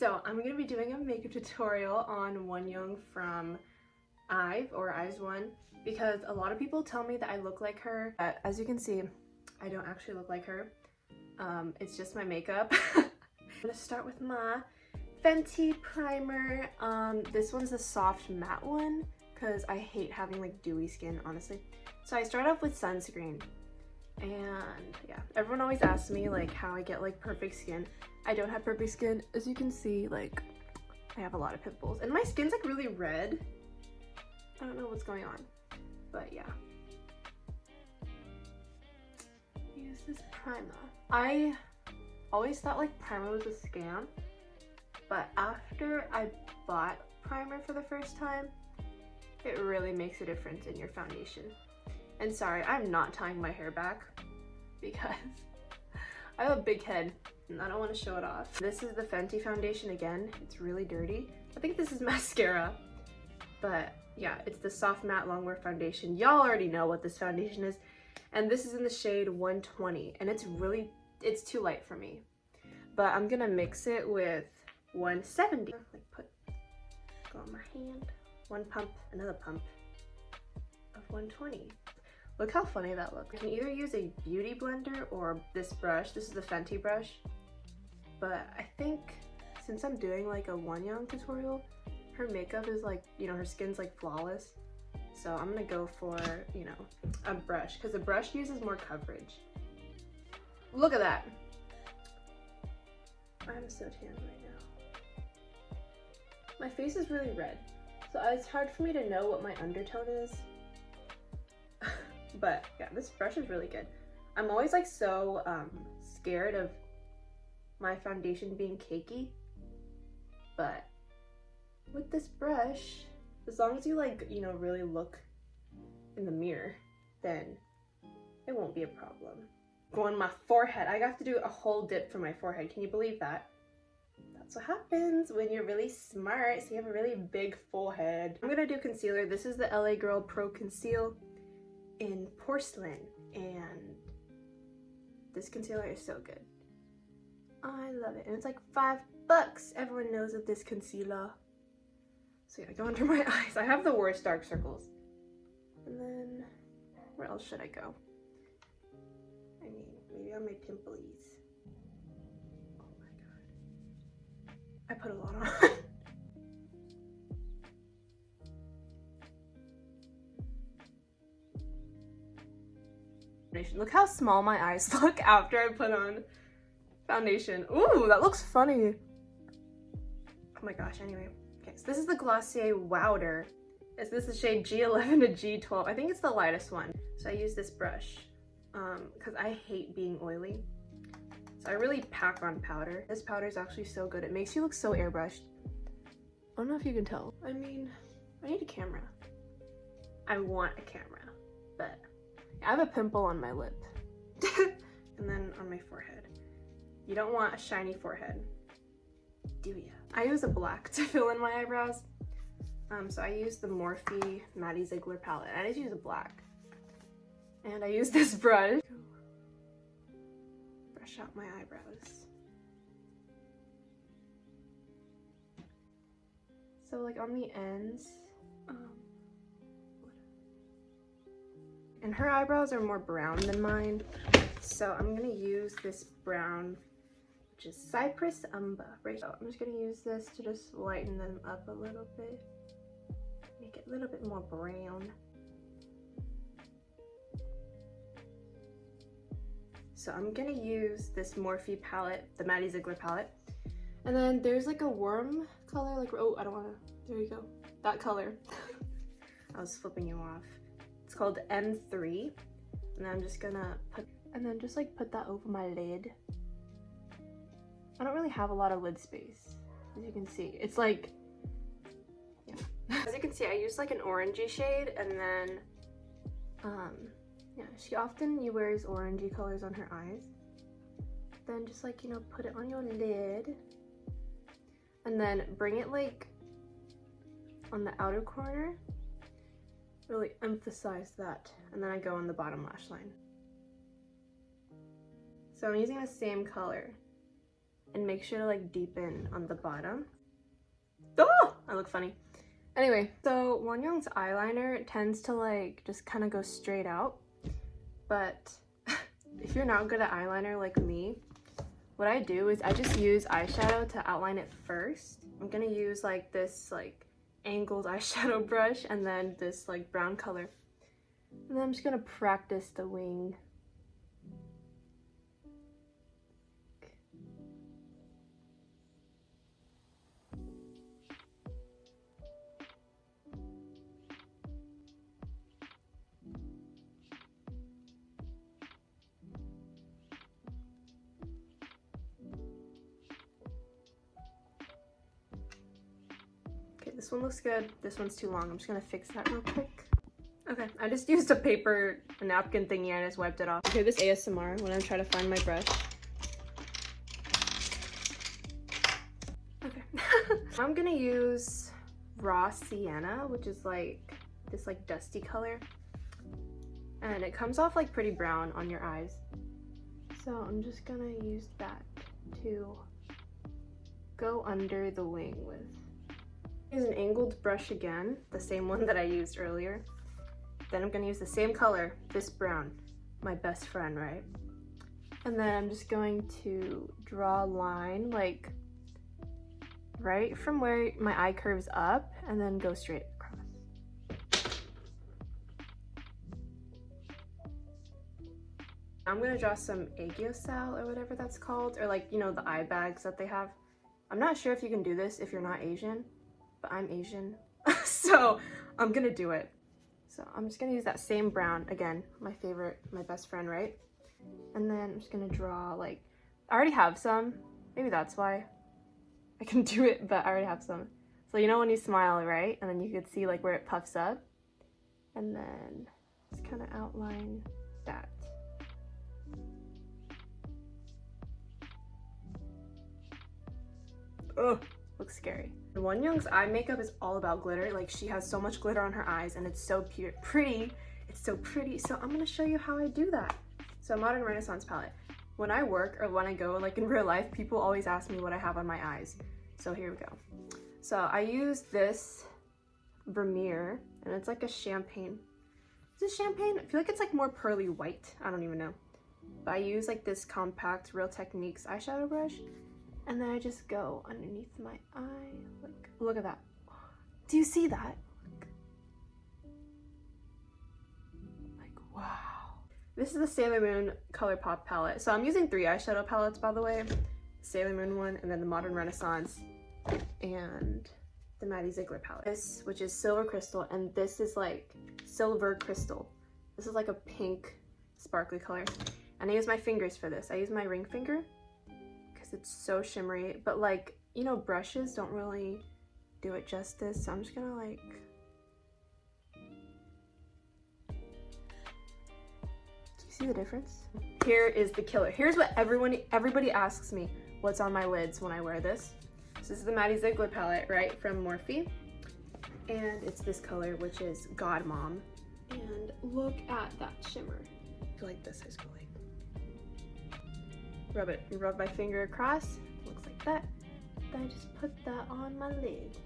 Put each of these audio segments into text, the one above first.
So I'm going to be doing a makeup tutorial on Wonyoung from IVE or Eyes1 because a lot of people tell me that I look like her, but as you can see, I don't actually look like her. It's just my makeup. I'm going to start with my Fenty primer. This one's the soft matte one because I hate having like dewy skin, honestly. So I start off with sunscreen. And yeah, everyone always asks me like how I get like perfect skin. I don't have perfect skin. As you can see, like I have a lot of pimples and my skin's like really red. I don't know what's going on, but yeah. Use this primer. I always thought like primer was a scam, but after I bought primer for the first time, it really makes a difference in your foundation. And sorry, I'm not tying my hair back because I have a big head and I don't want to show it off. This is the Fenty foundation again. It's really dirty. I think this is mascara, but yeah, it's the soft matte longwear foundation. Y'all already know what this foundation is. And this is in the shade 120 and it's too light for me. But I'm gonna mix it with 170. Like go on my hand. One pump, another pump of 120. Look how funny that looks. You can either use a beauty blender or this brush. This is the Fenty brush. But I think since I'm doing like a Wonyoung tutorial, her makeup is like, you know, her skin's like flawless. So I'm gonna go for, you know, a brush because the brush uses more coverage. Look at that. I'm so tan right now. My face is really red. So it's hard for me to know what my undertone is. But yeah, this brush is really good. I'm always like so scared of my foundation being cakey. But with this brush, as long as you like, you know, really look in the mirror, then it won't be a problem. Go on my forehead. I have to do a whole dip for my forehead. Can you believe that? That's what happens when you're really smart, so you have a really big forehead. I'm gonna do concealer. This is the LA Girl Pro Conceal in Porcelain, and this concealer is so good. I love it, and it's like $5. Everyone knows of this concealer. So yeah, go under my eyes. I have the worst dark circles. And then, where else should I go? I mean, maybe on my pimples. Oh my god. I put a lot on. Look how small my eyes look after I put on foundation. Ooh, that looks funny. Oh my gosh, anyway. Okay, so this is the Glossier Wowder. This is the shade G11 to G12. I think it's the lightest one. So I use this brush because I hate being oily. So I really pack on powder. This powder is actually so good. It makes you look so airbrushed. I don't know if you can tell. I mean, I need a camera. I want a camera, but I have a pimple on my lip. And then on my forehead. You don't want a shiny forehead, do ya? I use a black to fill in my eyebrows. So I use the Morphe Maddie Ziegler palette. I just use a black. And I use this brush. Brush out my eyebrows. So like on the ends, and her eyebrows are more brown than mine, so I'm gonna use this brown, which is Cypress Umber. Right, so I'm just gonna use this to just lighten them up a little bit, make it a little bit more brown. So I'm gonna use this Morphe palette, the Maddie Ziegler palette, and then there's like a warm color, like, oh, I don't wanna, there you go, that color. I was flipping you off. It's called M3, and I'm just gonna put, and then just like put that over my lid. I don't really have a lot of lid space, as you can see. It's like, yeah. As you can see, I use like an orangey shade, and then, yeah, she often wears orangey colors on her eyes. Then just like, you know, put it on your lid, and then bring it like on the outer corner. Really emphasize that, and then I go on the bottom lash line. So I'm using the same color and make sure to like deepen on the bottom. Oh, I look funny. Anyway, so Wonyoung's eyeliner tends to like just kind of go straight out, but if you're not good at eyeliner like me, what I do is I just use eyeshadow to outline it first. I'm gonna use like this like angled eyeshadow brush and then this like brown color. And then I'm just gonna practice the wing. Okay, this one looks good. This one's too long. I'm just gonna fix that real quick. Okay, I just used a paper, a napkin thingy, and I just wiped it off. Okay, this ASMR when I'm trying to find my brush. Okay. I'm gonna use raw sienna, which is like this like dusty color. And it comes off like pretty brown on your eyes. So I'm just gonna use that to go under the wing with. Use an angled brush again, the same one that I used earlier. Then I'm gonna use the same color, this brown, my best friend, right? And then I'm just going to draw a line like right from where my eye curves up and then go straight across. I'm gonna draw some aegyosal or whatever that's called, or like, you know, the eye bags that they have. I'm not sure if you can do this if you're not Asian, but I'm Asian, so I'm gonna do it. So I'm just gonna use that same brown, again, my favorite, my best friend, right? And then I'm just gonna draw like, I already have some, maybe that's why I can do it, but I already have some. So you know when you smile, right? And then you could see like where it puffs up. And then just kind of outline that. Ugh, looks scary. Wonyoung's eye makeup is all about glitter. Like, she has so much glitter on her eyes and it's so pretty. It's so pretty. So I'm gonna show you how I do that. So Modern Renaissance palette. When I work or when I go like in real life, people always ask me what I have on my eyes. So here we go. So I use this Vermeer and it's like a champagne. Is it champagne? I feel like it's like more pearly white. I don't even know. But I use like this compact Real Techniques eyeshadow brush. And then I just go underneath my eye, like, look at that. Do you see that? Like, wow. This is the Sailor Moon ColourPop palette. So I'm using 3 eyeshadow palettes, by the way. Sailor Moon one, and then the Modern Renaissance, and the Maddie Ziegler palette. This, which is Silver Crystal, and this is like Silver Crystal. This is like a pink sparkly color. And I use my fingers for this. I use my ring finger. It's so shimmery, but like, you know, brushes don't really do it justice, so I'm just gonna like, do you see the difference? Here is the killer. Here's what everybody asks me, what's on my lids when I wear this. So this is the Maddie Ziegler palette, right, from Morphe, and it's this color, which is God Mom, and look at that shimmer. I feel like this is cool. Rub it. You rub my finger across. Looks like that. Then I just put that on my lid.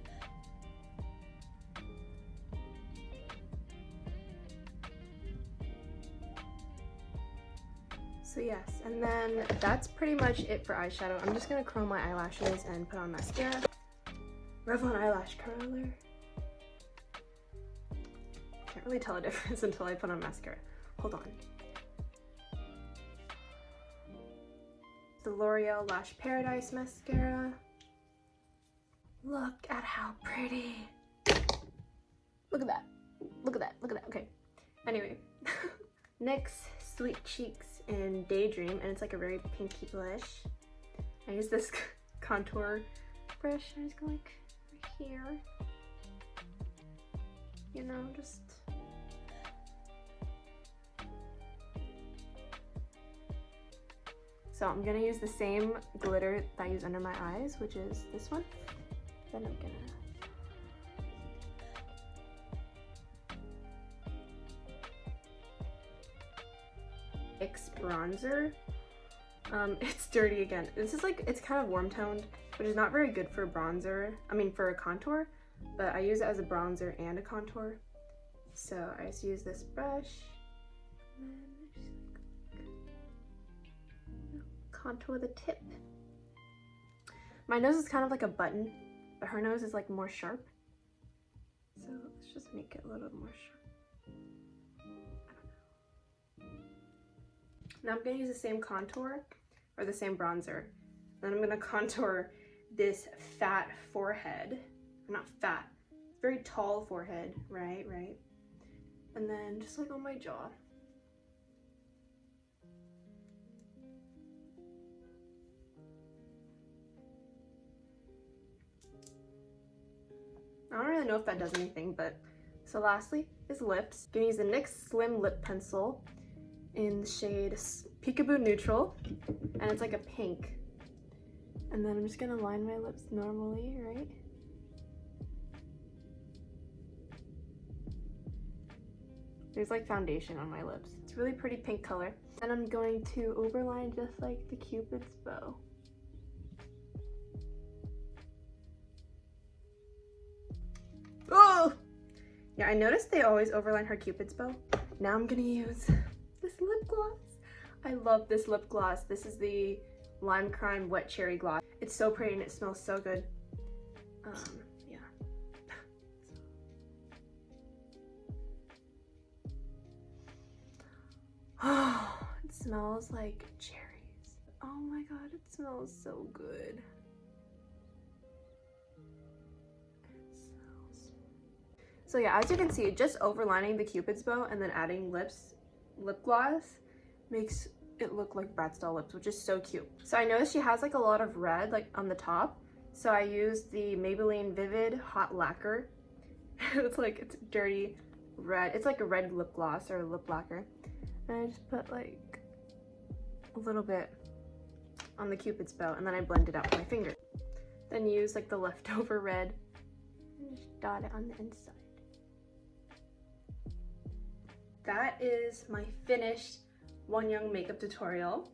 So yes, and then that's pretty much it for eyeshadow. I'm just gonna curl my eyelashes and put on mascara. Revlon eyelash curler. Can't really tell a difference until I put on mascara. Hold on. The L'Oreal Lash Paradise mascara. Look at how pretty. Look at that. Look at that. Look at that. Okay. Anyway. NYX Sweet Cheeks in Daydream, and it's like a very pinky blush. I use this contour brush. I just go like right here. You know, just. So I'm gonna use the same glitter that I use under my eyes, which is this one. Then I'm gonna NYX bronzer. It's dirty again. This is like, it's kind of warm toned, which is not very good for bronzer. I mean for a contour, but I use it as a bronzer and a contour. So I just use this brush and then just contour the tip. My nose is kind of like a button, but her nose is like more sharp. So let's just make it a little more sharp. Now I'm gonna use the same contour or the same bronzer. Then I'm gonna contour this fat forehead. Not fat, very tall forehead, right? And then just like on my jaw. I don't really know if that does anything, but so lastly is lips. I'm gonna use the NYX Slim Lip Pencil in the shade Peekaboo Neutral, and it's like a pink. And then I'm just gonna line my lips normally, right? There's like foundation on my lips. It's a really pretty pink color. And I'm going to overline just like the Cupid's bow. Oh! Yeah, I noticed they always overline her Cupid's bow. Now I'm gonna use this lip gloss. I love this lip gloss. This is the Lime Crime Wet Cherry Gloss. It's so pretty and it smells so good. Yeah. Oh, it smells like cherries. Oh my god, it smells so good. So yeah, as you can see, just overlining the Cupid's bow and then adding lip gloss makes it look like Bratz doll lips, which is so cute. So I noticed she has like a lot of red like on the top. So I used the Maybelline Vivid Hot Lacquer. It's dirty red. It's like a red lip gloss or lip lacquer. And I just put like a little bit on the Cupid's bow and then I blend it out with my finger. Then use like the leftover red and just dot it on the inside. That is my finished Wonyoung makeup tutorial.